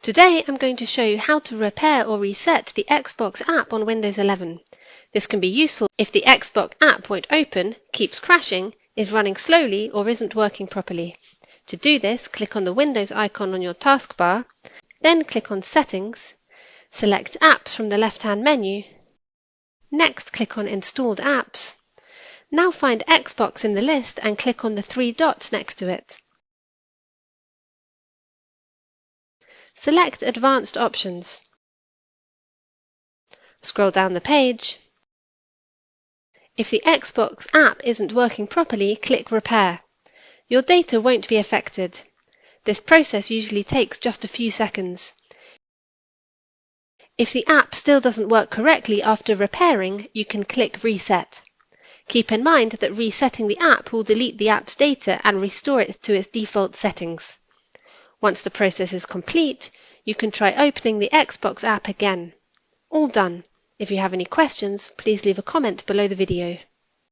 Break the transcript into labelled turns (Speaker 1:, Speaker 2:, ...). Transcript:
Speaker 1: Today I'm going to show you how to repair or reset the Xbox app on Windows 11. This can be useful if the Xbox app won't open, keeps crashing, is running slowly or isn't working properly. To do this, click on the Windows icon on your taskbar, then click on Settings, select Apps from the left-hand menu. Next, click on Installed Apps. Now find Xbox in the list and click on the three dots next to it. Select Advanced Options. Scroll down the page. If the Xbox app isn't working properly, click Repair. Your data won't be affected. This process usually takes just a few seconds. If the app still doesn't work correctly after repairing, you can click Reset. Keep in mind that resetting the app will delete the app's data and restore it to its default settings. Once the process is complete, you can try opening the Xbox app again. All done. If you have any questions, please leave a comment below the video.